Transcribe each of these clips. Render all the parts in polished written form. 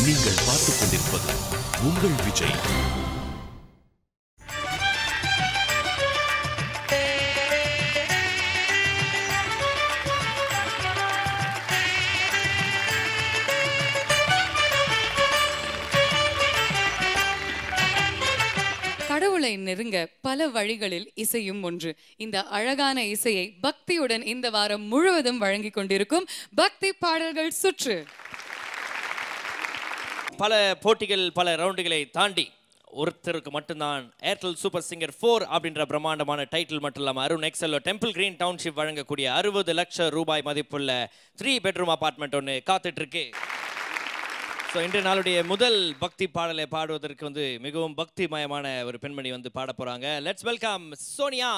நீங்கள் பார்த்துக் கொண்டிருப்பது உங்கள் விஜய். கடவுளை நெருங்க பல வழிகளில் இசையும் ஒன்று. இந்த அழகான இசையை பக்தியுடன் இந்த வாரம் முழுவதும் வழங்கிக் கொண்டிருக்கும் பக்தி பாடல்கள் சுற்று. பல போட்டிகள், பல ரவுண்டுகளை தாண்டி ஒருத்தருக்கு மட்டும்தான் ஏர்டெல் சூப்பர் சிங்கர் 4 அப்படின்ற பிரம்மாண்டமான டைட்டில் மட்டும் இல்லாமல் அருண் எக்ஸலோ டெம்பிள் கிரீன் டவுன்ஷிப் வழங்கக்கூடிய 60 லட்சம் ரூபாய் மதிப்புள்ள 3 பெட்ரூம் அபார்ட்மெண்ட் ஒன்று காத்துட்டு இருக்கு. ஸோ இன்றைய நாளுடைய முதல் பக்தி பாடலை பாடுவதற்கு மிகவும் பக்திமயமான ஒரு பெண்மணி பாட போறாங்க. Let's welcome Sonia.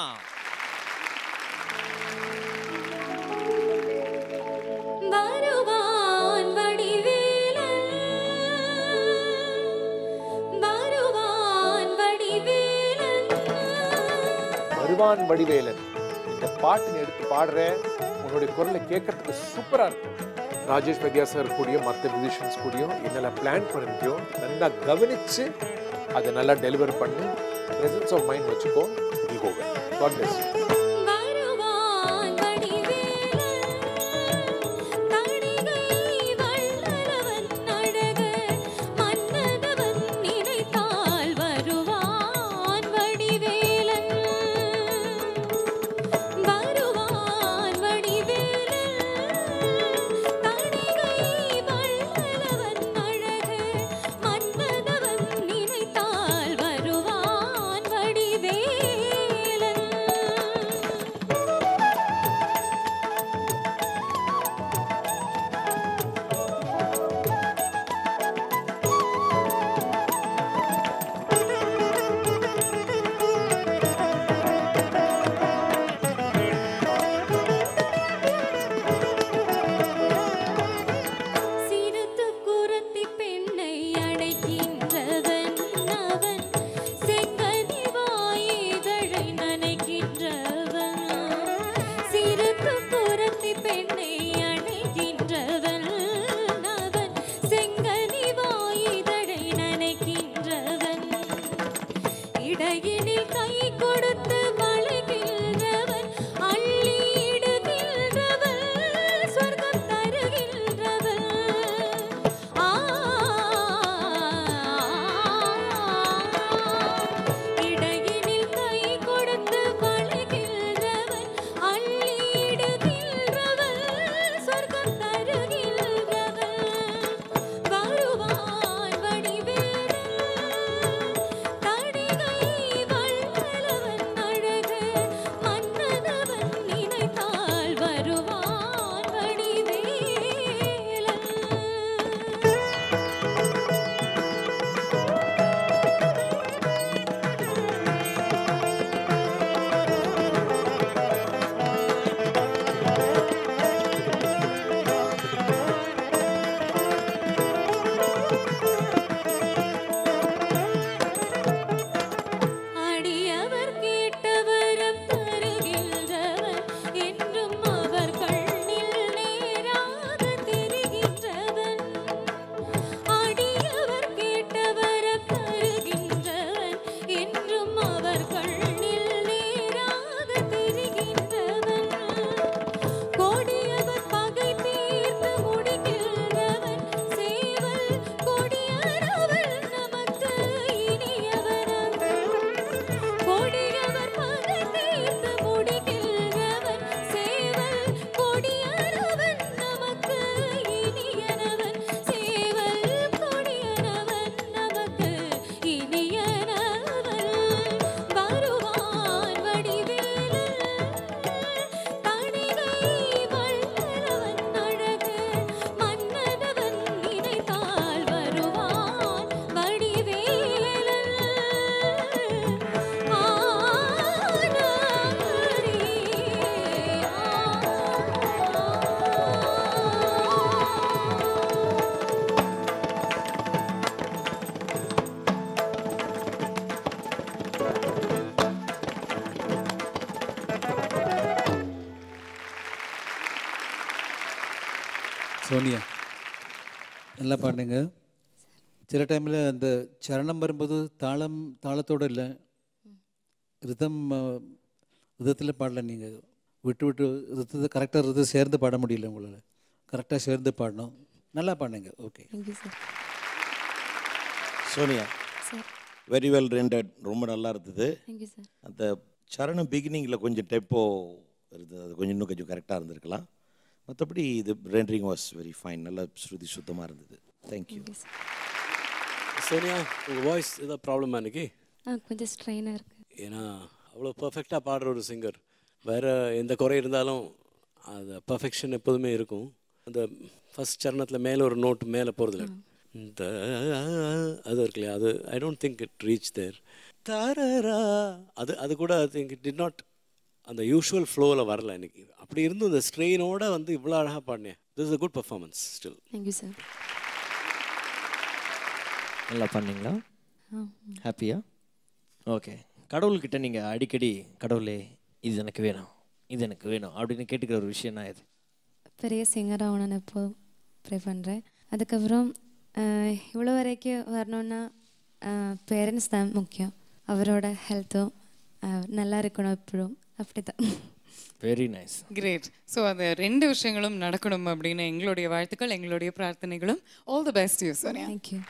வருவான் வடிவேலன் இந்த பாட்டினை எடுத்து பாடுற உன்னுடைய குரலை கேட்கறதுக்கு சூப்பரா இருக்கும். ராஜேஷ் வைத்தியா சார் கூடிய மற்ற மியூசிஷியன்ஸ் கூடயும் என்னெல்லாம் பிளான் பண்ணிருக்கியோ நல்லா கவனிச்சு அதை நல்லா டெலிவர் பண்ணி பிரசன்ஸ் ஆஃப் மைண்ட் வச்சுக்கோ. God bless you. சோனியா நல்லா பாடுங்க. சில டைமில் அந்த சரணம் வரும்போது தாளத்தோடு இல்லை, ரிதத்தில் பாடல. நீங்கள் விட்டு விட்டு ரிதத்தை கரெக்டாக ரிதம் சேர்ந்து பாட முடியல உங்களால். கரெக்டாக சேர்ந்து பாடணும். நல்லா பாடுங்க. Okay. Sonia very well rented. ரொம்ப நல்லா இருந்தது. அந்த சரணம் பிகினிங்கில் கொஞ்சம் டெப்போ இருந்தது, அது கொஞ்சம் இன்னும் கொஞ்சம் கரெக்டாக இருந்திருக்கலாம். மற்றபடி இது ரெண்டரிங் வாஸ் வெரி ஃபைன். நல்லா ஸ்ருதி சுத்தமாக இருந்தது. தேங்க்யூ. சோனியா, உங்கள் வாய்ஸ் ஏதாவது ப்ராப்ளமா இன்னைக்கு? கொஞ்சம் ஸ்ட்ரெயினாக இருக்குது. ஏன்னா அவ்வளோ பர்ஃபெக்டாக பாடுற ஒரு சிங்கர், வேறு எந்த குறை இருந்தாலும் அது பர்ஃபெக்ஷன் எப்போதுமே இருக்கும். அந்த ஃபஸ்ட் சரணத்தில் மேலே ஒரு நோட்டு மேலே போகிறதுல இந்த அது இருக்கு இல்லையா, அது I don't think it reach there. தரரா அது கூட I think it did not அந்த யூஷுவல் ஃப்ளோவில் வரல இன்னைக்கு. அப்படி இருந்தும் இந்த ஸ்ட்ரெயினோட வந்து இவ்வளோ அழகாக பாடினேன். This is a good performance still. Thank you sir. நல்லா பண்ணீங்களா? ஹாப்பியா? ஓகே. கடவுள்கிட்ட நீங்கள் அடிக்கடி கடவுளே இது எனக்கு வேணும், இது எனக்கு வேணும் அப்படின்னு கேட்டுக்கிற ஒரு விஷயம்னா இது? பெரிய சிங்கர் ஆகணும்னு இப்போ ப்ரே பண்ணுறேன். அதுக்கப்புறம் இவ்வளோ வரைக்கும் வரணுன்னா பேரண்ட்ஸ் தான் முக்கியம். அவரோட ஹெல்த்தும் நல்லா இருக்கணும் எப்படும். அப்படி தான். Very nice. கிரேட். ஸோ அந்த 2 விஷயங்களும் நடக்கணும் அப்படின்னு எங்களுடைய வாழ்த்துக்கள், எங்களுடைய பிரார்த்தனைகளும். All the best you Sonia. Thank you.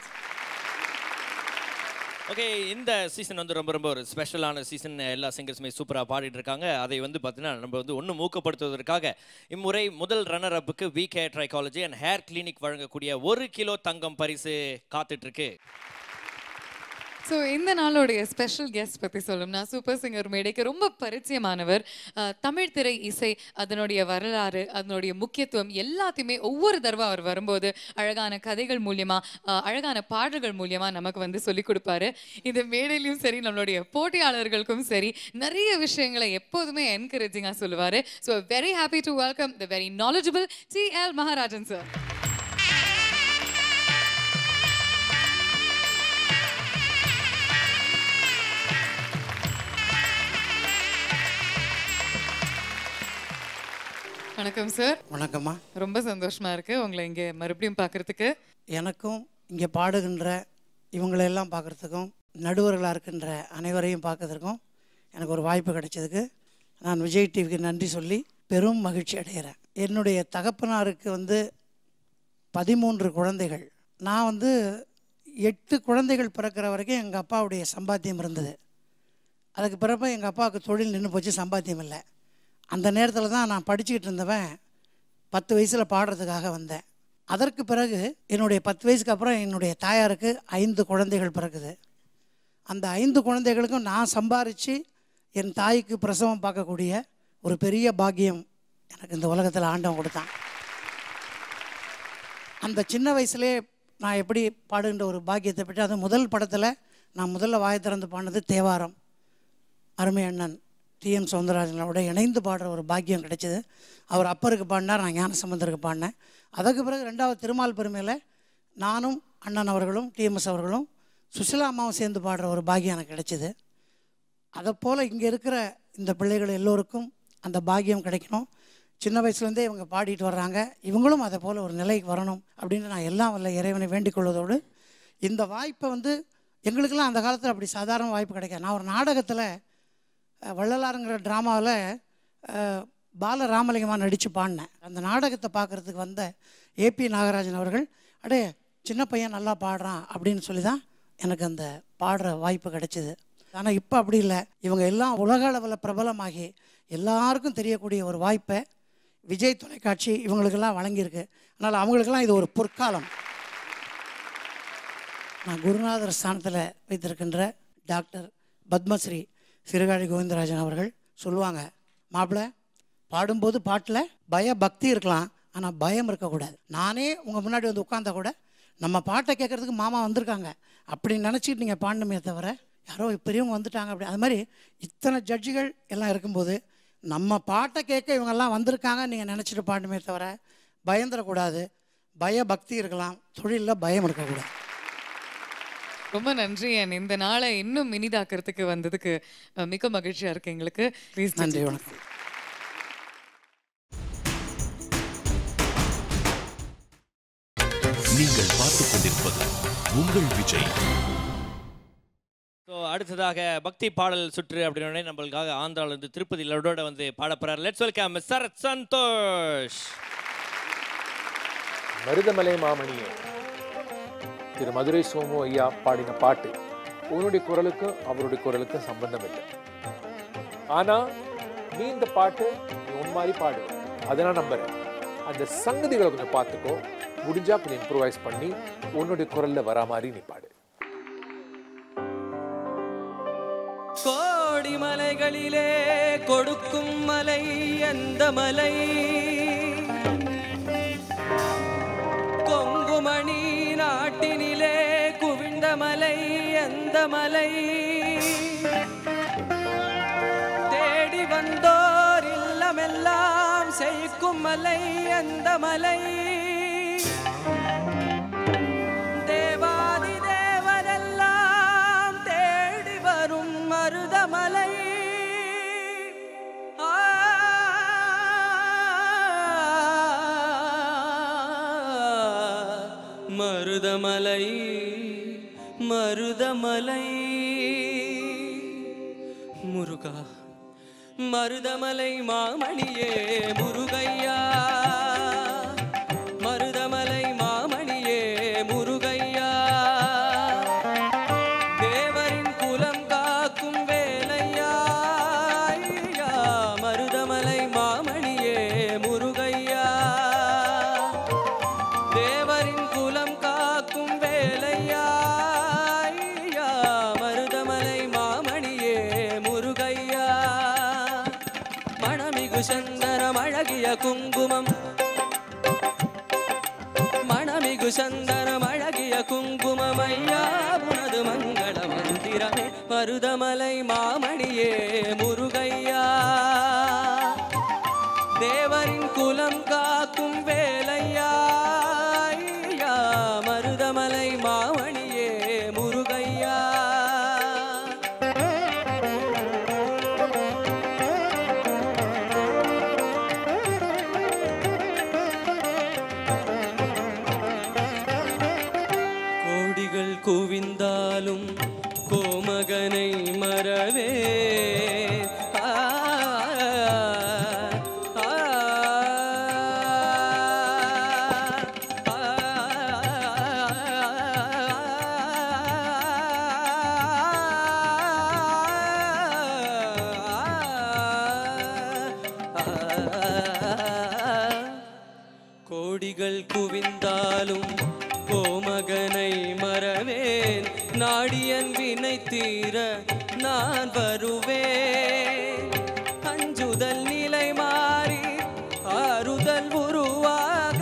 Okay, இந்த சீசன் வந்து ரொம்ப ரொம்ப ஒரு ஸ்பெஷலான சீசன். எல்லா சிங்கர்ஸுமே சூப்பராக பாடிட்டு இருக்காங்க. அதை வந்து பார்த்தீங்கன்னா நம்ம வந்து ஒன்று ஊக்கப்படுத்துவதற்காக இம்முறை முதல் ரன்னர் அப்புக்கு VK trichology and hair clinic வழங்கக்கூடிய 1 கிலோ தங்கம் பரிசு காத்துட்ருக்கு. ஸோ இந்த நாளோடைய ஸ்பெஷல் கெஸ்ட் பற்றி சொல்லணும்னா சூப்பர் சிங்கர் மேடைக்கு ரொம்ப பரிச்சயமானவர். தமிழ் திரை இசை, அதனுடைய வரலாறு, அதனுடைய முக்கியத்துவம் எல்லாத்தையுமே ஒவ்வொரு தடவை அவர் வரும்போது அழகான கதைகள் மூலியமாக, அழகான பாடல்கள் மூலியமாக நமக்கு வந்து சொல்லிக் கொடுப்பாரு. இந்த மேடையிலையும் சரி, நம்மளுடைய போட்டியாளர்களுக்கும் சரி, நிறைய விஷயங்களை எப்போதுமே என்கரேஜிங்காக சொல்லுவார். So very happy to welcome the very knowledgeable TL Maharajan sir. வணக்கம் சார். வணக்கம்மா. ரொம்ப சந்தோஷமா இருக்கு உங்களை இங்கே மறுபடியும் பார்க்கறதுக்கு. எனக்கும் இங்கே பாடுகின்ற இவங்களெல்லாம் பார்க்குறதுக்கும், நடுவர்களாக இருக்கின்ற அனைவரையும் பார்க்கறதுக்கும் எனக்கு ஒரு வாய்ப்பு கிடைச்சதுக்கு நான் விஜய் டிவிக்கு நன்றி சொல்லி பெரும் மகிழ்ச்சி அடைகிறேன். என்னுடைய தகப்பனாருக்கு வந்து 13 குழந்தைகள். நான் வந்து 8 குழந்தைகள் பிறக்கிற வரைக்கும் எங்கள் அப்பாவுடைய சம்பாத்தியம் இருந்தது. அதுக்கு பிறகு எங்கள் அப்பாவுக்கு தொழில் நின்று போச்சு, சம்பாத்தியம் இல்லை. அந்த நேரத்தில் தான் நான் படிச்சுக்கிட்டு இருந்தவன் 10 வயசில் பாடுறதுக்காக வந்தேன். அதற்கு பிறகு என்னுடைய 10 வயசுக்கு அப்புறம் என்னுடைய தாயாருக்கு 5 குழந்தைகள் பிறகுது. அந்த 5 குழந்தைகளுக்கும் நான் சம்பாரித்து என் தாய்க்கு பிரசவம் பார்க்கக்கூடிய ஒரு பெரிய பாக்கியம் எனக்கு இந்த உலகத்தில் ஆண்டவன் கொடுத்தான். அந்த சின்ன வயசுலேயே நான் எப்படி பாடுகின்ற ஒரு பாக்கியத்தை பெற்று, அது முதல் படத்தில் நான் முதல்ல வாயை திறந்து பாடினது தேவாரம். அருமை அண்ணன் TM சௌந்தரராஜனோட இணைந்து பாடுற ஒரு பாக்கியம் கிடைச்சிது. அவர் அப்பருக்கு பாடினார், நான் ஞானசம்பந்தருக்கு பாடினேன். அதுக்கு பிறகு 2வது திருமால் பெருமையில் நானும் அண்ணன் அவர்களும் TMS அவர்களும் சுசிலா அம்மாவும் சேர்ந்து பாடுற ஒரு பாக்கியம் எனக்கு கிடைச்சிது. அதை போல் இங்கே இருக்கிற இந்த பிள்ளைகள் எல்லோருக்கும் அந்த பாக்கியம் கிடைக்கணும். சின்ன வயசுலேருந்தே இவங்க பாடிட்டு வர்றாங்க, இவங்களும் அதை போல் ஒரு நிலைக்கு வரணும் அப்படின்னு நான் எல்லாம் வல்ல இறைவனை வேண்டிக் கொள்வதோடு, இந்த வாய்ப்பை வந்து எங்களுக்கெல்லாம் அந்த காலத்தில் அப்படி சாதாரண வாய்ப்பு கிடைக்காது. நான் ஒரு நாடகத்தில் வள்ளலாருங்கிற ட்ராமாவில் பாலராமலிங்கமாக நடித்து பாடினேன். அந்த நாடகத்தை பார்க்குறதுக்கு வந்த AP நாகராஜன் அவர்கள், அடே சின்ன பையன் நல்லா பாடுறான் அப்படின்னு சொல்லி தான் எனக்கு அந்த பாடுற வாய்ப்பு கிடைச்சிது. ஆனால் இப்போ அப்படி இல்லை. இவங்க எல்லாம் உலக அளவில் பிரபலமாகி எல்லாருக்கும் தெரியக்கூடிய ஒரு வாய்ப்பை விஜய் தொலைக்காட்சி இவங்களுக்கெல்லாம் வழங்கியிருக்கு. அதனால் அவங்களுக்கெல்லாம் இது ஒரு பொற்காலம். நான் குருநாதர் ஸ்தானத்தில் வைத்திருக்கின்ற டாக்டர் பத்மஸ்ரீ சிறுகாழி கோவிந்தராஜன் அவர்கள் சொல்லுவாங்க, மாப்பிள்ளை பாடும்போது பாட்டில் பக்தி இருக்கலாம், ஆனால் பயம் இருக்கக்கூடாது. நானே உங்கள் முன்னாடி வந்து உட்காந்தா கூட நம்ம பாட்டை கேட்குறதுக்கு மாமா வந்திருக்காங்க அப்படின்னு நினச்சிக்கிட்டு நீங்கள் பாடணுமே தவிர, யாரோ பெரியவங்க வந்துட்டாங்க அப்படி. அது மாதிரி இத்தனை ஜட்ஜுகள் எல்லாம் இருக்கும்போது நம்ம பாட்டை கேட்க இவங்கெல்லாம் வந்திருக்காங்க நீங்கள் நினச்சிட்டு பாடணுமே தவிர பயந்துடக்கூடாது. பக்தி இருக்கலாம், தொழிலில் பயம் இருக்கக்கூடாது. ரொம்ப நன்றி. இந்த நாளை இன்னும் இனிதாக்கிறதுக்கு வந்ததுக்கு மிக மகிழ்ச்சியா இருக்கு எங்களுக்கு. ப்ளீஸ். நன்றி, வணக்கம். நீங்கள் பார்த்துக் கொண்டிருப்பது உங்கள் விஜய். ஸோ அடுத்ததாக பக்தி பாடல் சுற்று அப்படின்னே நம்மளுக்காக ஆந்திராவிலிருந்து திருப்பதி லட்டோட வந்து பாட போறார். Let's welcome Sarath Santhosh. மருதமலை மாமணியே திரு மதுரை சோமு ஐயா பாடின பாட்டு உன்னுடைய குரலுக்கும் அவருடைய குரலுக்கும் சம்பந்தம் இல்லை. ஆனா நீ இந்த பாட்டு நீ உன் மாதிரி பாடு, அதை நான் நம்புறேன். அந்த சங்கதிகளை கொஞ்சம் பார்த்துக்கோ, முடிஞ்சா கொஞ்சம் இம்ப்ரூவைஸ் பண்ணி உன்னுடைய குரல்ல வரா மாதிரி நீ பாடு. கோடி மலைகளிலே கொடுக்கும் மலை எந்த மலை, கொங்குமணி நாட்டினிலே குவிந்த மலை எந்த மலை, தேடி வந்தோர் இல்லமெல்லாம் செய்க்கும் மலை எந்த மலை, தேவாதி தேவரெல்லாம் தேடி வரும் மருதமலை, மருதமலை மருதமலை முருகா, மருதமலை மாமணியே முருகையா, மருதமலை மாமணியே முருகையா, தேவரின் குலம் காக்கும் வேலையா, மருதமலை மாமணியே முருகையா, தேவரின் குலம் காக்கும் வேலையா, மருதமலை மாமணியே முருகையா, மணமிகு சந்தனம் அழகிய குங்குமம், மணமிகு சந்தனம் அழகிய குங்குமம் ஐயா உனது மங்கள மந்திரமே, மருதமலை மாமணியே முருகையா, தேவரின் குலம் காக்கும் வேலையா, மருதமலை மாமணியே முருகையா. கோடிகள் குவிந்தாலும் கோமகனை மறவே, கோடிகள் குவிந்தாலும் கோமகனை மறவேன், நாடியன் வினை தீர நான் வருவேன், அஞ்சுதல் நிலை மாறி ஆறுதல் உருவாக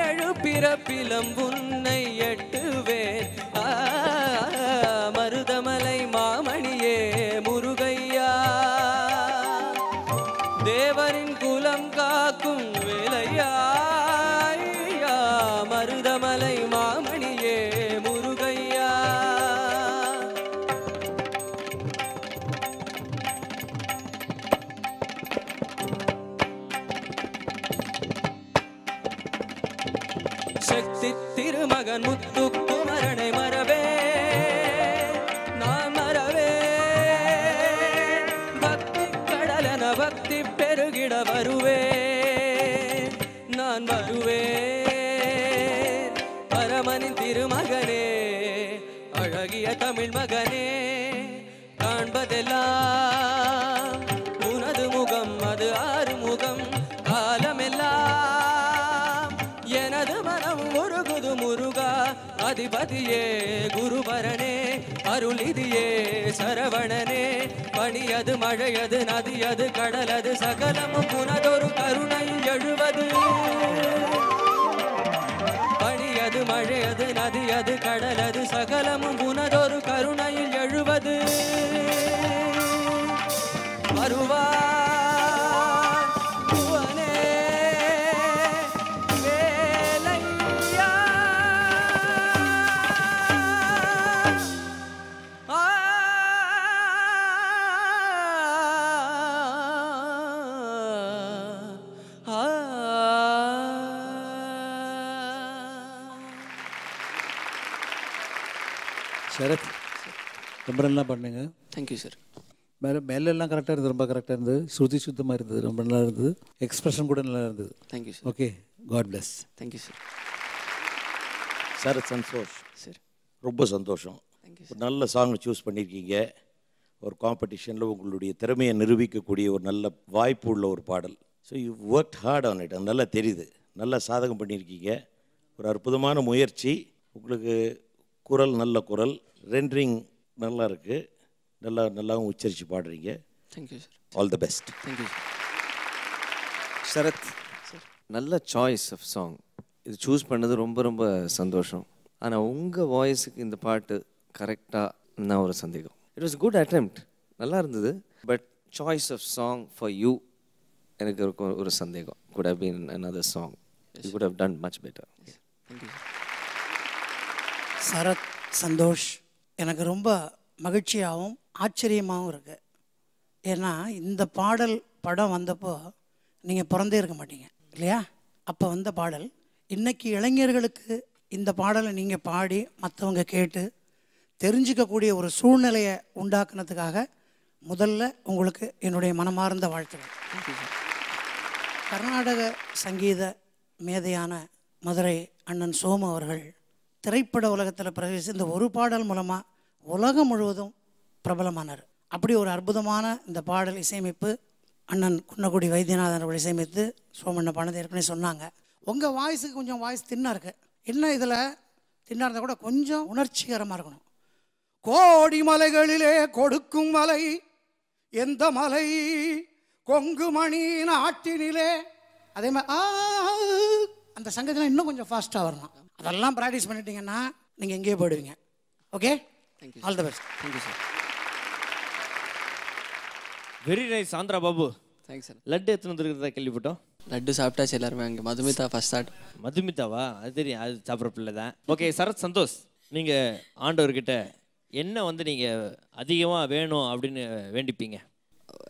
எழுப்பிறப்பிலம் உன்னை எட்டுவேன், மருதமலை மாமணியே முருகையா, தேவரின் குலம் காக்கும் வேலையா, மருதமலை மாமணியே முருகையா. சக்தி திருமகன் முத்துக்குமரனை மறவே நான் மறவே, பக்தி கடலன பக்தி பெருகிட வருவே நான் வருவே, பரமனின் திருமகனே அழகிய தமிழ் மகனே, காண்பதெல்லாம் உனது முகம் அது ஆறு முகம், காலமெல்லாம் எனது மனம் முருகுது முருகா, அதிபதியே குருபரனே அருளிதியே சரவணனே, பணியது மழையது நதியது கடலது சகலமும் உனதொரு கருணை எழுவது, பணியது மழையது நதியது கடலது சகலமும் உனதொரு கருணையில் எழுவது, வருவான் புவனே வேலையா, ஆ. சரத் ரொம்ப நல்லா பண்ணீங்க. Thank you sir. மேலெல்லாம் கரெக்டாக இருந்தது, ரொம்ப கரெக்டாக இருந்தது. ஸ்ருதி சுத்தமாக இருந்தது, ரொம்ப நல்லா இருந்தது. எக்ஸ்பிரஷன் கூட நல்லா இருந்தது. Thank you sir. Okay, God bless. Thank you sir. Sir Santosh sir, ரொம்ப சந்தோஷம். ஒரு நல்ல சாங் சூஸ் பண்ணியிருக்கீங்க. ஒரு காம்படிஷனில் உங்களுடைய திறமையை நிரூபிக்கக்கூடிய ஒரு நல்ல வாய்ப்பு உள்ள ஒரு பாடல். So you work hard on it. அது நல்லா தெரியுது. நல்லா சாதகம் பண்ணியிருக்கீங்க. ஒரு அற்புதமான முயற்சி. உங்களுக்கு குரல் நல்ல குரல், ரெண்டரிங் நல்லா இருக்குது. நல்லாவும் உச்சரித்து பாடுறீங்க. Thank you sir. All the best. Thank you sir. Sarath, நல்ல சாய்ஸ் ஆஃப் சாங். இது சூஸ் பண்ணது ரொம்ப ரொம்ப சந்தோஷம். ஆனால் உங்கள் வாய்ஸுக்கு இந்த பாட்டு கரெக்டாக ஒரு சந்தேகம். இட் வாஸ் குட் அட்டெம்ப்ட், நல்லா இருந்தது. But choice of song for you எனக்கு ஒரு சந்தேகம். Could have been another song. You could have done much better. Sarath, Santosh, எனக்கு ரொம்ப மகிழ்ச்சியாகவும் ஆச்சரியமாகவும் இருக்கு. ஏன்னா இந்த பாடல் படம் வந்தப்போ நீங்கள் பிறந்தே இருக்க மாட்டீங்க இல்லையா? அப்போ வந்த பாடல் இன்னைக்கு இளைஞர்களுக்கு இந்த பாடலை நீங்கள் பாடி மற்றவங்க கேட்டு தெரிஞ்சிக்கக்கூடிய ஒரு சூழ்நிலையை உண்டாக்குனதுக்காக முதல்ல உங்களுக்கு என்னுடைய மனமார்ந்த வாழ்த்துக்கள். கர்நாடக சங்கீத மேதையான மதுரை அண்ணன் சோமு அவர்கள் திரைப்பட உலகத்தில் பிரவேசி இந்த ஒரு பாடல் மூலமாக உலகம் முழுவதும் பிரபலமானார். அப்படி ஒரு அற்புதமான இந்த பாடல் இசையமைப்பு அண்ணன் குன்னக்குடி வைத்தியநாதன் அவர்கள் இசையமைத்து சோமண்ண பாடத்தை ஏற்கனவே சொன்னாங்க. உங்கள் வாய்ஸுக்கு கொஞ்சம் வாய்ஸ் தின்னாக இருக்குது. இன்னும் இதில் தின்னாக இருந்தால் கூட கொஞ்சம் உணர்ச்சிகரமாக இருக்கணும். கோடி மலைகளிலே கொடுக்கும் மலை எந்த மலை, கொங்கு மணி நாட்டினிலே, அதே மாதிரி அந்த சங்கத்தில் இன்னும் கொஞ்சம் ஃபாஸ்ட்டாக வரணும். அதெல்லாம் ப்ராக்டிஸ் பண்ணிட்டீங்கன்னா நீங்கள் எங்கேயே போயிடுவீங்க. Okay, all the best. Thank you sir. Very nice Andhra Babu. Thanks sir. Laddu எடுத்துன்னு வந்துருக்கிறதா கேள்விப்பட்டோம். லட்டு சாப்பிட்டாச்சு எல்லாருமே. அங்கே மதுமிதா ஃபர்ஸ்ட் ஸ்டார்ட். மதுமிதாவா? அது தெரியும், அது சாப்பிட்ற பிள்ளை தான். ஓகே சரத், சந்தோஷ், நீங்கள் ஆண்டவர்கிட்ட என்ன நீங்கள் அதிகமாக வேணும் அப்படின்னு வேண்டிப்பீங்க?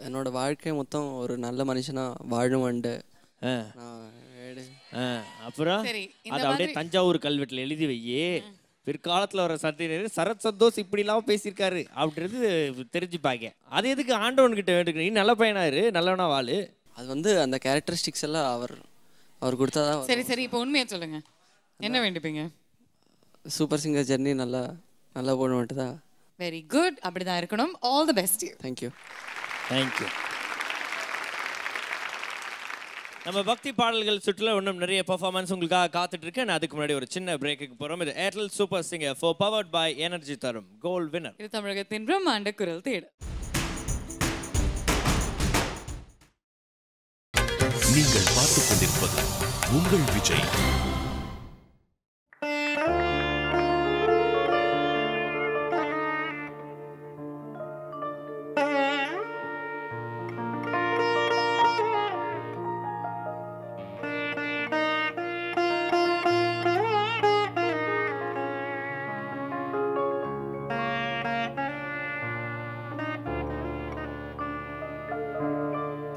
என்னோட வாழ்க்கை மொத்தம் ஒரு நல்ல மனுஷனாக வாழணும்ண்டு. அப்புறம் அது அப்படியே தஞ்சாவூர் கல்வெட்டில் எழுதி வையே. பிற்காலத்தில் வர சத்தியர் சரத் சந்தோஷ் இப்படிலாம் பேசியிருக்காரு அப்படின்றது தெரிஞ்சுப்பாங்க. அது எதுக்கு ஆண்டவன்கிட்ட வேண்டுக்கிறீங்க? நல்ல பையனாரு, நல்லவனா வாழு. அது அந்த கேரக்டரிஸ்டிக்ஸ் எல்லாம் அவர் கொடுத்தாதான். சரி சரி, இப்போ உண்மையா சொல்லுங்க, என்ன வேண்டிப்பீங்க? சூப்பர் சிங்கர் ஜெர்னி நல்லா போகணும்ட்டு தான். வெரி குட், அப்படிதான் இருக்கணும். All the best. Thank you. Thank you. நம்ம பக்தி பாடல்கள் சுற்றுல இன்னும் நிறைய பெர்ஃபார்மன்ஸ் உங்களுக்காக காத்துட்டு இருக்கு. நான் அதுக்கு முன்னாடி ஒரு சின்ன பிரேக்குக்கு போறோம். இது Airtel super singer 4 powered by energy தரும் கோல்ட் வின்னர். இது தமிழகத்தின் பிரம்மாண்ட குரல் தேடு. நீங்கள் பார்த்துக் கொண்டிருப்பது உங்கள் விஜய்.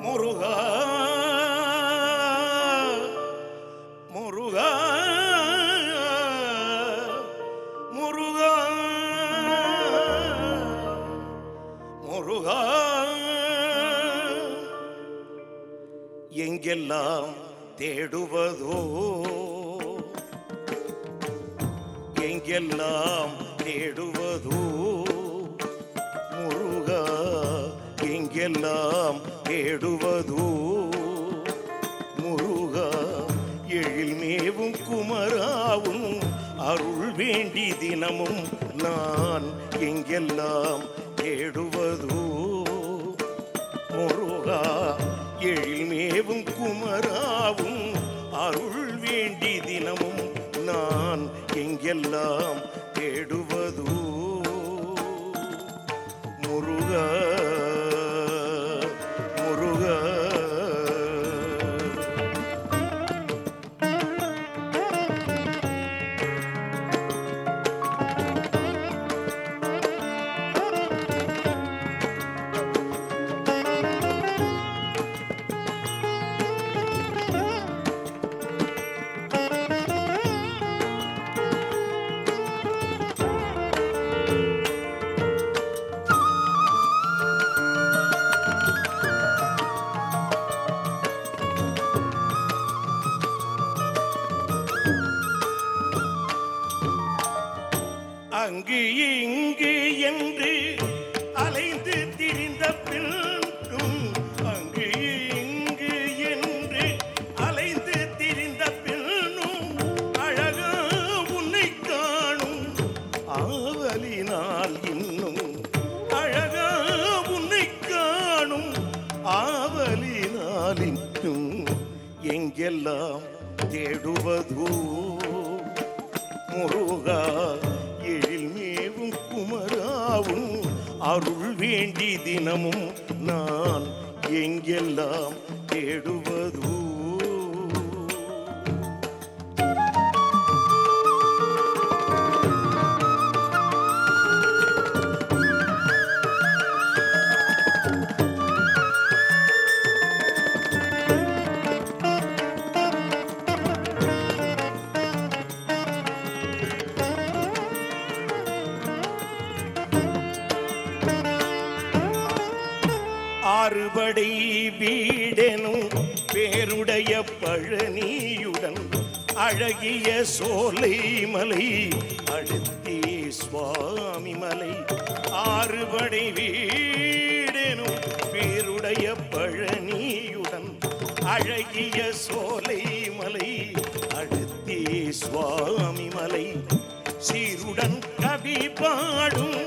முருகா முருகா முருகா முருகா எங்கெல்லாம் தேடுவதோ எங்கெல்லாம் தேடுவதோ முருகா எங்கெல்லாம் தேடுவதோ முருகா எழில் மேவும் குமராவும் அருள் வேண்டி தினமும் நான் எங்கெல்லாம் தேடுவதோ முருகா எழில் மேவும் குமராவும் அருள் வேண்டி தினமும் நான் எங்கெல்லாம் தேடுவதோ முருகா முருகா அங்கு இங்கு என்று அலைந்து திரிந்த பின்னும் அங்கு இங்கு என்று அலைந்து திரிந்த பின்னும் அழகா உன்னை காணும் ஆவலினால் இன்னும் அழகா உன்னை காணும் ஆவலினால் இன்னும் எங்கெல்லாம் தேடுவதோ முருகா எழில் மேவும் குமராவும் அருள் வேண்டி தினமும் நான் எங்கெல்லாம் தேடுவதோ ஆறுபடை வீடெனும் பேருடைய பழனியுடன் அழகிய சோலை மலை அடுத்தே சுவாமி மலை ஆறுபடை வீடெனும் பேருடைய பழனியுடன் அழகிய சோலை மலை அடுத்தே சுவாமி மலை சீருடன் கவி பாடும்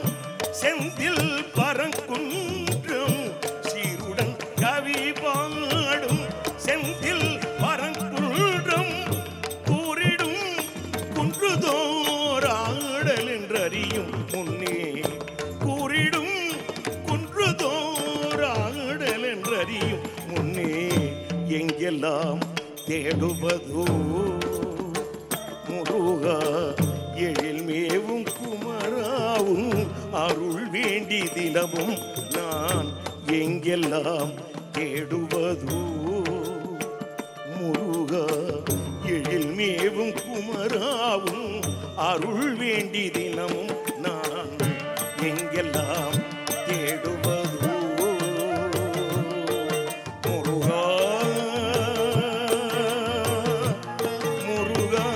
செந்தில் பரங்குன்றம் சீருடன் கவி பாடும் செந்தில் பரங்குன்றம் கூறிடும் குன்றுதோராடல் என்றறியும் முன்னே கூறிடும் குன்றுதோராடல் என்றறியும் முன்னே எங்கெல்லாம் தேடுவதோ முருகா எழில் மேவும் குமராவும் அருள் வேண்டி தினமும் நான் எங்கெல்லாம் தேடுவதோ முருகா எழில் மேவும் குமராவும் அருள் வேண்டி தினமும் நான் எங்கெல்லாம் தேடுவதோ முருகா முருகா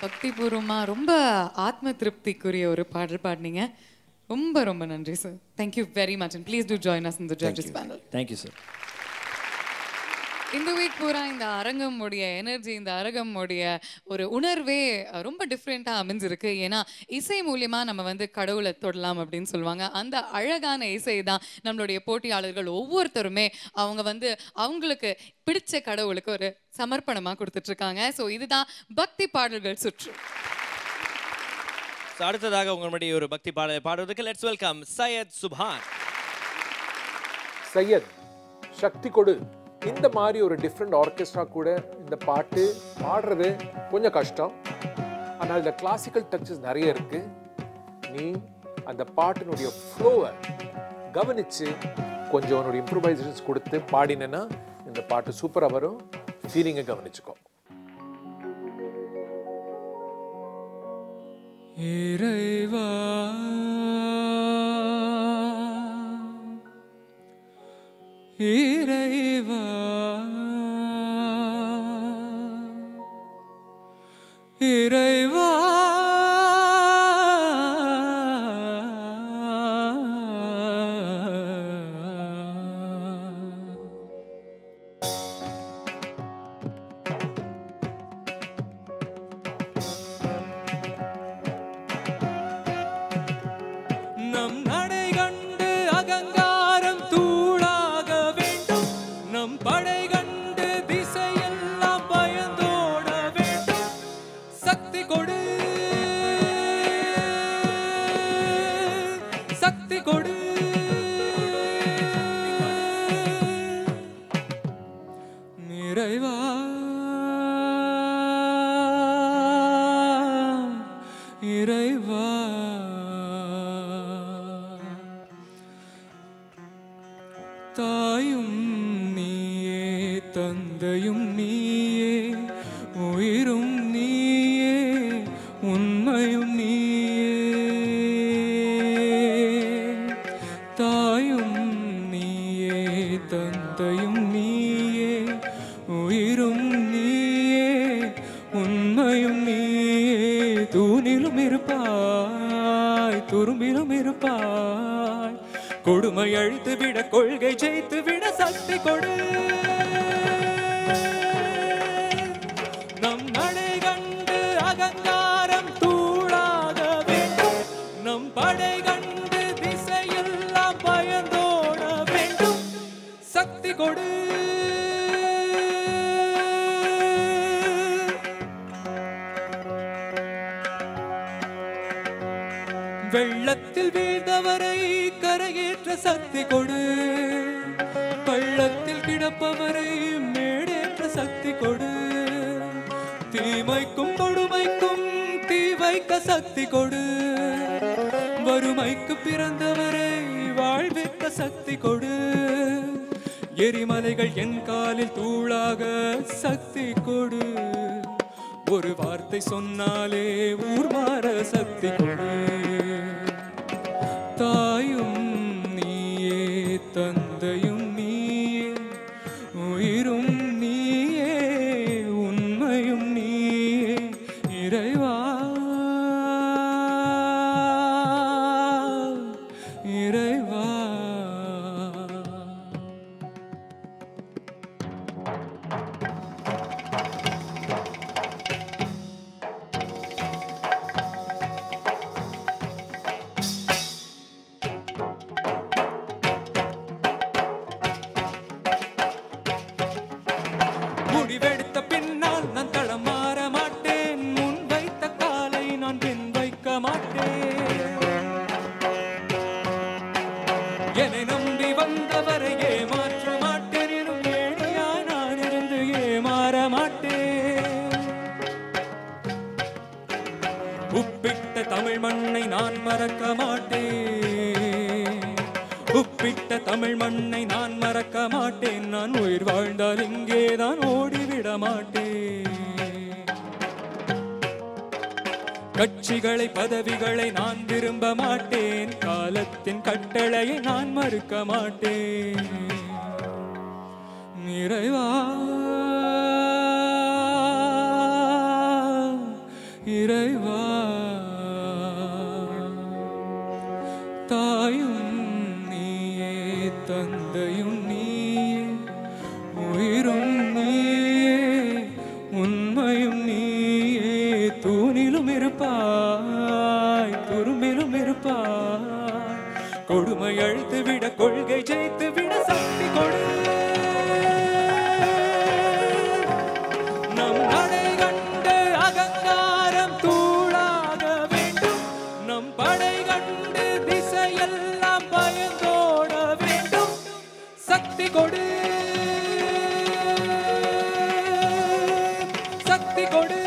பக்திபூர்வமா ரொம்ப ஆத்ம திருப்திக்குரிய ஒரு பாடல் பாடினீங்க. ரொம்ப ரொம்ப நன்றி sir. Thank you very much and please do join us in the judges panel. Thank you sir. இந்த வீக் பூரா இந்த அரங்கமுடைய எனர்ஜி, இந்த அரங்கமுடைய ஒரு உணர்வே ரொம்ப டிஃப்ரெண்ட்டாக அமைஞ்சிருக்கு. ஏன்னா இசை மூலியமாக நம்ம வந்து கடவுளை தொடலாம் அப்படின்னு சொல்லுவாங்க. அந்த அழகான இசை தான் நம்மளுடைய போட்டியாளர்கள் ஒவ்வொருத்தருமே அவங்க வந்து அவங்களுக்கு பிடிச்ச கடவுளுக்கு ஒரு சமர்ப்பணமாக கொடுத்துட்ருக்காங்க. ஸோ இதுதான் பக்தி பாடல்கள் சுற்று. அடுத்ததாக உங்கள் முன்னாடி ஒரு பக்தி பாடலை பாடுவதற்கு லெட்ஸ் வெல்கம் சையத் சுபான். சையத், சக்தி கொடு. இந்த மாதிரி ஒரு டிஃப்ரெண்ட் ஆர்கெஸ்ட்ரா கூட இந்த பாட்டு பாடுறது கொஞ்சம் கஷ்டம். ஆனால் இந்த கிளாசிக்கல் டச்சஸ் நிறைய இருக்கு. நீ அந்த பாட்டினுடைய ஃப்ளோவை கவனிச்சு கொஞ்சம் உன்னுடைய இம்ப்ரூவைசேஷன்ஸ் கொடுத்து பாடினேன்னா இந்த பாட்டு சூப்பராக வரும். ஃபீலிங்கை கவனிச்சுக்கோ. இறைவா இறைவா இறைவா இறைவா தாயும் நீயே தந்தையும் நீயே உயிரும் நீயே உண்மையும் நீயே தாயும் நீயே தந்தையும் நீயே உயிரும் நீயே உண்மையும் நீயே தூணிலும் இருப்பாய் துரும்பிலும் இருப்பாய் கொடுமை அழித்து விட கொள்கை ஜெயித்து விட சக்தி கொடு நம் நடை கண்டு அகங்காரம் தூளாக வேண்டும் நம் படை கண்டு திசையெல்லாம் பயந்தோட வேண்டும் சக்தி கொடு வெள்ளத்தில் வீழ்ந்தவரை கரையேற்ற சக்தி கொடு பள்ளத்தில் கிடப்பவரை மேடேற்ற சக்தி கொடு தீமைக்கும் கொடுமைக்கும் தீ வைக்க சக்தி கொடு வறுமைக்கு பிறந்தவரை வாழ்விக்க சக்தி கொடு எரிமலைகள் என் காலில் தூளாக சக்தி கொடு ஒரு வார்த்தை சொன்னாலே ஊர் மாற சக்தி கொடு தாயும் நீயே தந்தையும் நீயே உயிரும் நீயே உண்மையும் நீயே இறைவா இறைவா முடிவெடுத்த பின்னால் நான் தளம் மாற மாட்டேன் முன் வைத்த காலை நான் பின் வைக்க மாட்டேன் என்னை நம்பி வந்தவரை ஏமாற்ற மாட்டேன் எனும் ஏழையாய் நான் இருந்து ஏமாற மாட்டேன் உப்பிட்ட தமிழ் மண்ணை நான் மறக்க மாட்டேன் உப்பிட்ட தமிழ் மண்ணை நான் மறக்க மாட்டேன் நான் உயிர் வாழ்ந்தால் இங்கே தான் ஓடிவிட மாட்டேன் கட்சிகளை பதவிகளை நான் விரும்ப மாட்டேன் காலத்தின் கட்டளையை நான் மறுக்க மாட்டேன் இறைவா இறைவா தாயும் தந்தையும் நீயே உயிரும் நீயே உண்மையும் நீயே தூணிலும் இருப்பாய் துரும்பிலும் இருப்பாய் கொடுமை அழித்து விட கொள்கை ஜெயித்து விட சக்தி கொடு நம் நடை கண்டு அகங்காரம் தூளாக வேண்டும் நம் படை கண்டு திசையெல்லாம் பயந்தோட வேண்டும் சக்தி கொடு சக்தி கொடு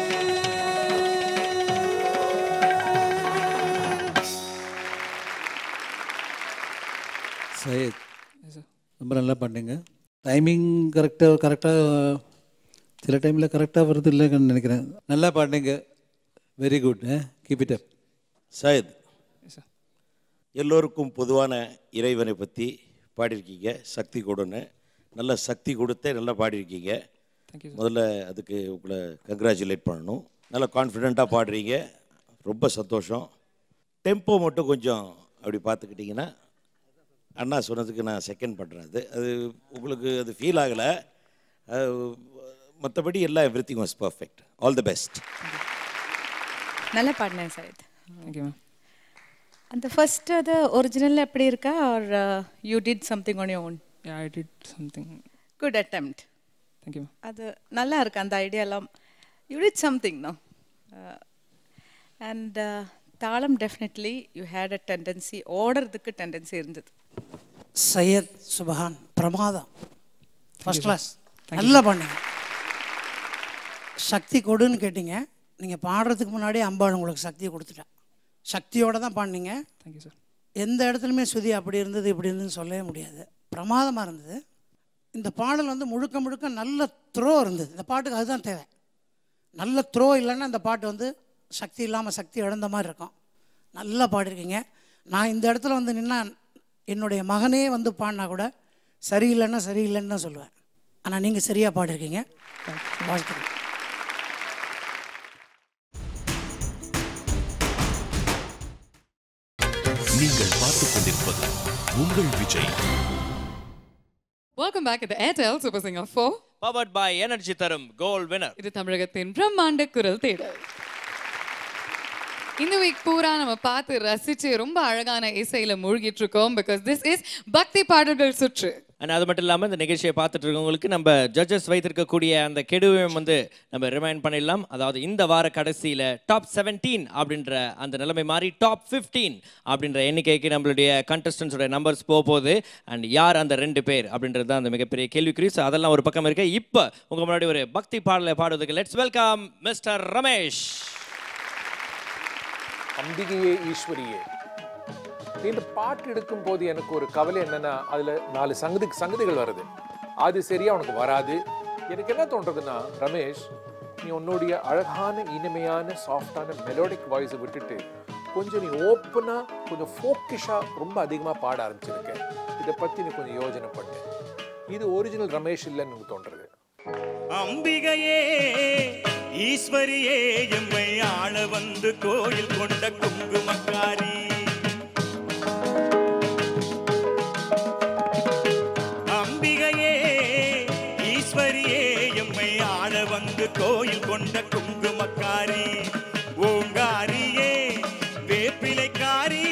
சையத் ரொம்ப நல்லா பண்ணீங்க டைமிங் கரெக்டாக சில டைமில் கரெக்டாக வருது இல்லைன்னு நினைக்கிறேன் நல்லா பாடினீங்க very good keep it up Syed எல்லோருக்கும் பொதுவான இறைவனை பற்றி பாடியிருக்கீங்க சக்தி கொடுன்னு நல்ல சக்தி கொடுத்தே நல்லா பாடியிருக்கீங்க முதல்ல அதுக்கு உங்களை கங்க்ராச்சுலேட் பண்ணணும் நல்லா கான்ஃபிடெண்ட்டாக பாடுறீங்க ரொம்ப சந்தோஷம் டெம்போ மட்டும் கொஞ்சம் அப்படி பார்த்துக்கிட்டிங்கன்னா அண்ணா சொன்னதுக்கு நான் செகண்ட் பண்ணுறேன் அது உங்களுக்கு அது ஃபீல் ஆகலை மற்றபடி எல்லாம் everything was perfect all the best நல்லா பாடினேன் சையத் தேங்க்யூ மேம் அந்த ஃபர்ஸ்ட் அது ஒரிஜினல் எப்படி இருக்கா are you did something on your own I did something good attempt thank you அது நல்லா இருக்கு அந்த ஐடியாலாம் you did something no and தாளம் definitely you had a tendency ஓடுறதுக்கு டெண்டன்சி இருந்தது சையத் சுபஹான் பிரமாதம் ஃபர்ஸ்ட் கிளாஸ் நல்லா பண்ணீங்க சக்தி கொடுன்னு கேட்டீங்க நீங்கள் பாடுறதுக்கு முன்னாடி அம்பாள் உங்களுக்கு சக்தியை கொடுத்துட்டா. சக்தியோடு தான் பாடினீங்க. Thank you sir. எந்த இடத்துலையுமே சுதி அப்படி இருந்தது இப்படி இருந்ததுன்னு சொல்லவே முடியாது. பிரமாதமாக இருந்தது. இந்த பாடல் வந்து முழுக்க முழுக்க நல்ல த்ரோ இருந்தது. இந்த பாட்டுக்கு அதுதான் தேவை. நல்ல த்ரோ இல்லைன்னா இந்த பாட்டு வந்து சக்தி இல்லாமல் சக்தி இழந்த மாதிரி இருக்கும். நல்லா பாடிருக்கீங்க. நான் இந்த இடத்துல வந்து நின்னா என்னுடைய மகனே வந்து பாடினா கூட சரியில்லைன்னா சரியில்லைன்னு தான் சொல்லுவேன். ஆனால் நீங்கள் சரியாக பாடிருக்கீங்க. வாழ்த்துக்கள். நீங்கள் பார்த்துக் கொண்டிருப்பது உங்கள் Vijay. Welcome back at the Airtel Super Singer 4. Powered by Energy தரும் கோல்ட் வினர். இது தமிழகத்தின் பிரம்மாண்ட குரல் தேடல். இந்த வீக் பூரா நம்ம பார்த்து ரசிச்சு ரொம்ப அழகான இசையில மூழ்கிட்டு இருக்கோம். பிகாஸ் திஸ் இஸ் பக்தி பாடல்கள் சுற்று. அது மட்டும் இல்லாமல் இந்த நிகழ்ச்சியை பார்த்துட்டு இருக்கவங்களுக்கு நம்ம ஜட்ஜஸ் வைத்திருக்கக்கூடிய அந்த கெடுவையும் வந்து நம்ம ரிமைண்ட் பண்ணிடலாம். அதாவது இந்த வார கடைசியில் டாப் 17 அப்படின்ற அந்த நிலைமை மாறி டாப் 15 அப்படின்ற எண்ணிக்கைக்கு நம்மளுடைய கண்டஸ்டன்ஸோட நம்பர்ஸ் போகுது. அண்ட் யார் அந்த 2 பேர் அப்படின்றது தான் அந்த மிகப்பெரிய கேள்விக்குறி. ஸோ அதெல்லாம் ஒரு பக்கம் இருக்கு. இப்போ உங்கள் முன்னாடி ஒரு பக்தி பாடலை பாடுவதுக்கு லெட்ஸ் வெல்கம் மிஸ்டர் ரமேஷ். அம்பிகையே ஈஸ்வரியே. இந்த பாட்டு எடுக்கும் போது எனக்கு ஒரு கவலை என்னன்னா, அதுல 4 சங்கதிகள் வருது. அது சரியா உனக்கு வராது. எனக்கு என்ன தோன்றதுன்னா, ரமேஷ், நீ உன்னுடைய அழகான இனிமையான சாஃப்டான மெலோடிக் வாய்ஸை விட்டுட்டு கொஞ்சம் நீ ஓப்பனா கொஞ்சம் ஃபோக்கிஷா ரொம்ப அதிகமாக பாட ஆரம்பிச்சிருக்க. இதை பத்தி நீ கொஞ்சம் யோசனை பண்ணு. இது ஒரிஜினல் ரமேஷ் இல்லைன்னு எனக்கு தோன்றது. அம்பிகையே ஈஸ்வரியே எம்மை ஆள வந்து கோயில் கொண்ட குங்குமக்காரி. அம்பிகையே ஈஸ்வரியே எம்மை ஆள வந்து கோயில் கொண்ட குங்குமக்காரி. ஓங்காரியே வேப்பிலைக்காரி.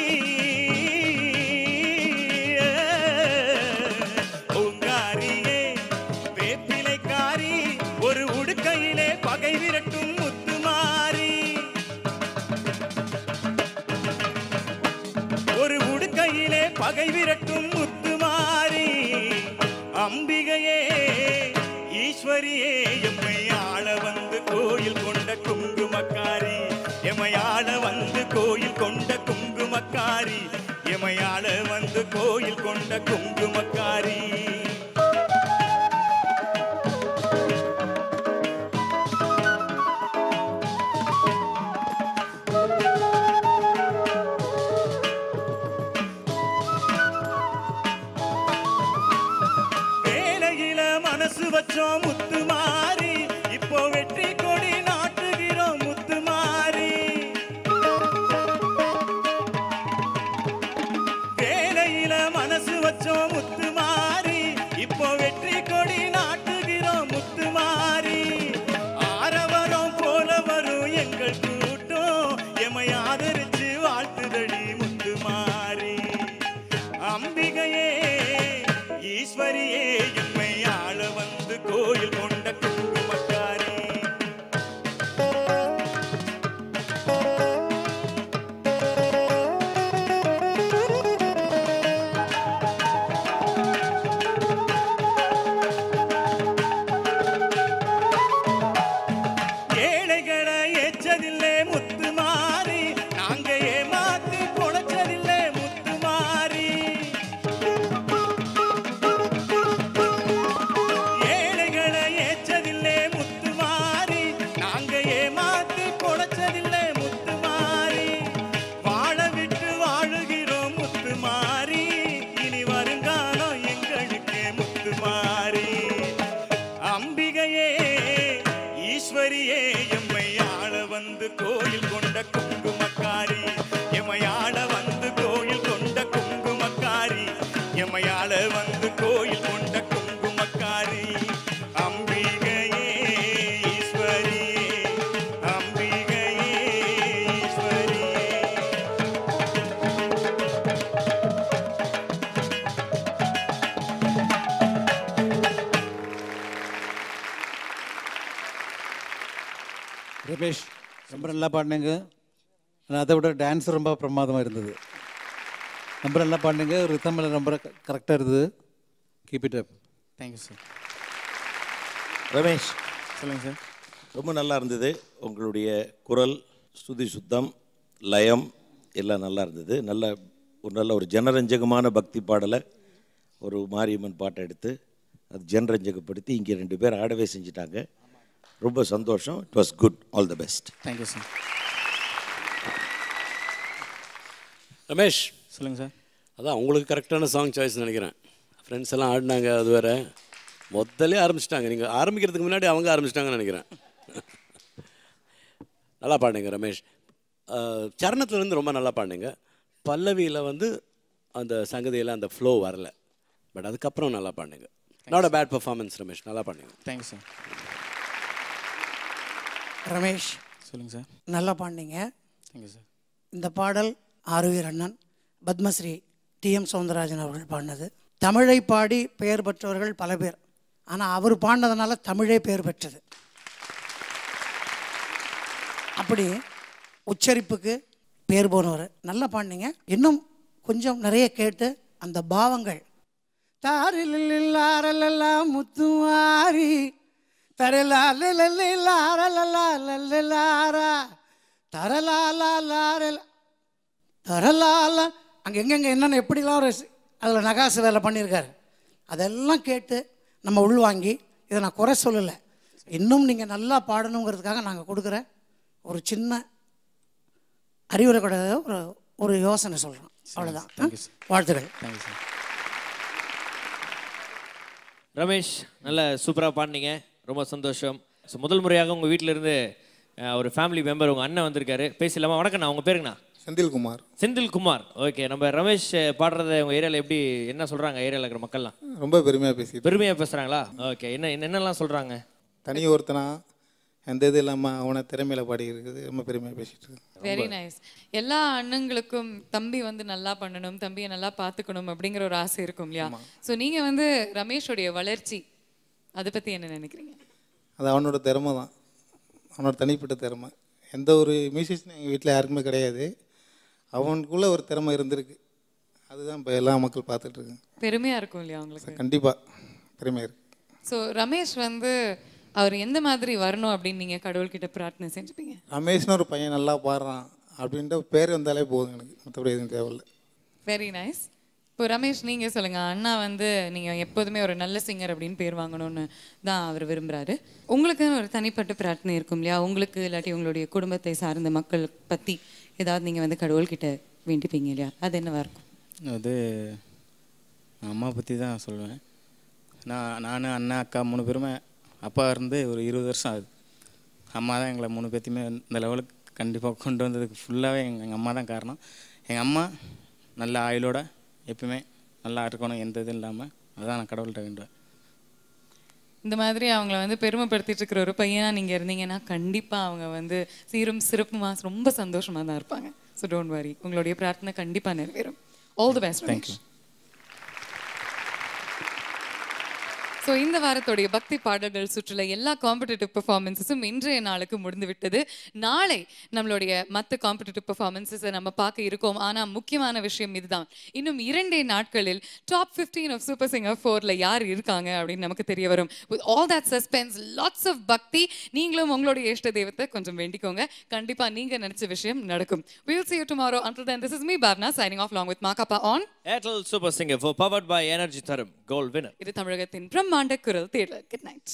ஓங்காரியே வேப்பிலைக்காரி. ஒரு உடுக்கையிலே பகை விரட்டும் முத்துமாரி. ஒரு உடுக்கையிலே பகை விரட்டும் முத்துமாரி. அம்பிகையே ஈஸ்வரியே எம்மை ஆள வந்து கோயில் கொண்ட குங்குமக்காரி. எம்மை ஆள வந்து கோயில் கொண்ட குங்குமக்காரி. எம்மை ஆள வந்து கோயில் கொண்ட குங்குமக்காரி. மனசு வச்சோம் முத்துமாரி. இப்போ வெற்றி கொடி நாட்டுகிறோம் முத்துமாரி. வேலையில மனசு வச்சோம் முத்துமாரி. இப்போ வெற்றி கொடி நாட்டுகிறோம் முத்துமாரி. ஆரவரம் போல வரும் எங்கள் கூட்டம். எமை ஆதரிச்சு வாழ்த்துதடி முத்துமாரி. அம்பிகையே ஈஸ்வரியே எம்மை ஆள வந்து கோயில் கொண்ட குங்குமக்காரி. ஏழைகளை ஏச்சதில்லை முத்துமாரி. நாங்க ஏமாத்தி பொழைச்சதில்லை முத்துமாரி. ஏழைகளை ஏச்சதில்லை முத்துமாரி. நாங்க ஏமாத்தி பொழைச்சதில்லை முத்துமாரி. வாழ விட்டு வாழுகிறோம் முத்துமாரி. இனி வருங்காலம் எங்களுக்கு முத்துமாரி. அம்பிகையே ஈஸ்வரியே எம்மை ஆள வந்து கோயில் கொண்ட குங்குமக்காரி. எம்மை ஆள வந்து கோயில் கொண்ட குங்குமக்காரி. எம்மை ஆள வந்து கோயில் கொண்ட குங்குமக்காரி. அம்பிகையே ஈஸ்வரியே. அம்பிகையே ஈஸ்வரியே. ரமேஷ் ரொம்ப நல்லா பாடினீங்க. அதை விட டான்ஸ் ரொம்ப பிரமாதமாக இருந்தது. ரொம்ப நல்லா பாடினீங்க. ரிதமில் ரொம்ப கரெக்டாக இருந்தது. Keep it up. Thank you sir. Ramesh, சொல்லுங்கள் சார். ரொம்ப நல்லா இருந்தது. உங்களுடைய குரல், ஸ்துதி சுத்தம், லயம் எல்லாம் நல்லா இருந்தது. நல்ல ஒரு ஜனரஞ்சகமான பக்தி பாடலை ஒரு மாரியம்மன் பாட்டை எடுத்து அது ஜனரஞ்சகப்படுத்தி இங்கே 2 பேர் ஆடவே செஞ்சிட்டாங்க. ரொம்ப சந்தோஷம். It was good. All the best. Thank you sir. Ramesh சொல்லுங்கள் சார். அதான் உங்களுக்கு கரெக்டான சாங் சாய்ஸ் நினைக்கிறேன். ஃப்ரெண்ட்ஸ் எல்லாம் ஆடினாங்க, அது வேறு முதல்லே ஆரம்பிச்சிட்டாங்க. நீங்கள் ஆரம்பிக்கிறதுக்கு முன்னாடி அவங்க ஆரம்பிச்சிட்டாங்கன்னு நினைக்கிறேன். நல்லா பாடுங்க ரமேஷ். சரணத்துலேருந்து ரொம்ப நல்லா பாடுங்க. பல்லவியில் வந்து அந்த சங்கதியில் அந்த ஃப்ளோ வரல, பட் அதுக்கப்புறம் நல்லா பாடுங்க. Not a bad performance Ramesh, நல்லா பாடுங்க. Thank you sir. ரமேஷ் சொல்லுங்கள் சார். நல்லா பாடினீங்க. Thank you sir. இந்த பாடல் ஆருயிர் அண்ணன் பத்மஸ்ரீ டிஎம் சௌந்தரராஜன் அவர்கள் பாடினது. தமிழை பாடி பெயர் பெற்றவர்கள் பல பேர், ஆனால் அவர் பாடினதுனால தமிழே பெயர் பெற்றது. அப்படி உச்சரிப்புக்கு பேர் போனவர். நல்லா பாடினீங்க. இன்னும் கொஞ்சம் நிறைய கேட்டு அந்த பாவங்கள் தாரிலா முத்துவாரி தரலா தரலால அங்கே எங்கெங்கே என்னென்ன எப்படிலாம் ஒரு அதில் நகாசு வேலை பண்ணியிருக்காரு. அதெல்லாம் கேட்டு நம்ம உள்வாங்கி, இதை நான் குறை சொல்லலை, இன்னும் நீங்கள் நல்லா பாடணுங்கிறதுக்காக நாங்கள் கொடுக்குற ஒரு சின்ன அறிவுரை கூட ஒரு யோசனை சொல்கிறோம். அவ்வளோதான். வாழ்த்துக்கள். Thank you sir. ரமேஷ் நல்ல சூப்பராக பாடினீங்க, ரொம்ப சந்தோஷம். ஸோ முதல் முறையாக உங்கள் வீட்டிலேருந்து ஒரு ஃபேமிலி மெம்பர் உங்கள் அண்ணன் வந்திருக்காரு. பேசலாமா? வணக்கண்ணா, உங்கள் பேருங்கண்ணா? செந்தில்குமார். செந்தில்குமார், ஓகே. நம்ம ரமேஷ் பாடுறத உங்கள் ஏரியாவில் எப்படி என்ன சொல்கிறாங்க? ஏரியாவில் இருக்கிற மக்கள்லாம் ரொம்ப பெருமையாக பேசுகிறாங்களா? ஓகே. என்னெல்லாம் சொல்கிறாங்க? தனி ஒருத்தனா எந்த இது இல்லாமல் அவனை திறமையில பாடி இருக்குது, ரொம்ப பெருமையாக பேசிட்டு இருக்கு. Very nice. எல்லா அண்ணங்களுக்கும் தம்பி வந்து நல்லா பண்ணணும், தம்பியை நல்லா பார்த்துக்கணும் அப்படிங்கிற ஒரு ஆசை இருக்கும் இல்லையா? ஸோ நீங்கள் வந்து ரமேஷோடைய வளர்ச்சி அதை பற்றி என்ன நினைக்கிறீங்க? அது அவனோட திறமை தான், அவனோட தனிப்பட்ட திறமை. எந்த ஒரு மியூசிஷியன் எங்கள் வீட்டில் யாருக்குமே கிடையாது. அவனுக்குள்ளே ஒரு திறமை இருந்திருக்கு, அதுதான் இப்போ எல்லா மக்கள் பார்த்துட்ருக்காங்க. பெருமையாக இருக்கும் இல்லையா உங்களுக்கு? கண்டிப்பாக பெருமையாக இருக்குது. ஸோ ரமேஷ் வந்து அவர் எந்த மாதிரி வரணும் அப்படின்னு நீங்கள் கடவுள்கிட்ட பிரார்த்தனை செஞ்சுப்பீங்க? ரமேஷ்னு ஒரு பையன் நல்லா பாடுறான் அப்படின்ற பேர் வந்தாலே போதும் எனக்கு, மற்றபடி எதுவும் தேவையில்லை. Very nice. இப்போ ரமேஷ் நீங்கள் சொல்லுங்கள். அண்ணா வந்து நீங்கள் எப்போதுமே ஒரு நல்ல சிங்கர் அப்படின்னு பேர் வாங்கணும்னு தான் அவர் விரும்புகிறாரு. உங்களுக்கு ஒரு தனிப்பட்ட பிரார்த்தனை இருக்கும் இல்லையா? உங்களுக்கு இல்லாட்டி உங்களுடைய குடும்பத்தை சார்ந்த மக்கள் பற்றி ஏதாவது நீங்கள் வந்து கடவுள்கிட்ட வேண்டிப்பீங்க இல்லையா? அது என்னவாக இருக்கும்? அது அம்மா பற்றி தான் சொல்லுவேன். நான் அண்ணா அக்கா 3 பேருமே, அப்பா இருந்து ஒரு 20 வருஷம் ஆகுது. அம்மா தான் எங்களை 3 பேர்த்தையுமே இந்த லெவலுக்கு கண்டிப்பாக கொண்டு வந்ததுக்கு ஃபுல்லாகவே எங்கள் அம்மா தான் காரணம். எங்கள் அம்மா நல்ல ஆயுளோட எப்பவுமே நல்லா இருக்கணும், எந்த இதுவும் இல்லாமல். அதான் நான் கடவுள்கிட்ட வேண்டுவேன். இந்த மாதிரி அவங்கள வந்து பெருமைப்படுத்திட்டு இருக்கிற ஒரு பையனாக நீங்கள் இருந்தீங்கன்னா கண்டிப்பாக அவங்க வந்து சீரும் சிறப்புமாக ரொம்ப சந்தோஷமாக தான் இருப்பாங்க. ஸோ டோன்ட் வரி, உங்களுடைய பிரார்த்தனை கண்டிப்பாக நிறைவேறும். All the best. Thank you. So இந்த வாரத்தோடைய பக்தி பாடல்கள் சுற்றுல எல்லா காம்படிட்டிவ் பெர்ஃபார்மன்ஸஸும் இன்றைய நாளுக்கு முடிந்து விட்டது. நாளை நம்மளுடைய மற்ற காம்படிட்டிவ் பெர்ஃபார்மன்ஸஸை நம்ம பார்க்க இருக்கோம். ஆனால் முக்கியமான விஷயம் இதுதான், இன்னும் 2 நாட்களில் டாப் 15 ஆஃப் சூப்பர் சிங்கர் 4ல யார் இருக்காங்க அப்படின்னு நமக்கு தெரிய வரும். With all that suspense, lots of bhakti. நீங்களும் உங்களுடைய இஷ்ட தெய்வத்தை கொஞ்சம் வேண்டிக்கோங்க, கண்டிப்பாக நீங்கள் நினச்ச விஷயம் நடக்கும். We'll see you tomorrow. Until then, this is me Bhavna signing off along with Makappa on Airtel Super Singer 4 powered by Energy Tharum Gold Winner. இது தமிழகத்தின் பிரம்மாண்ட குரல் தேடல். Good night.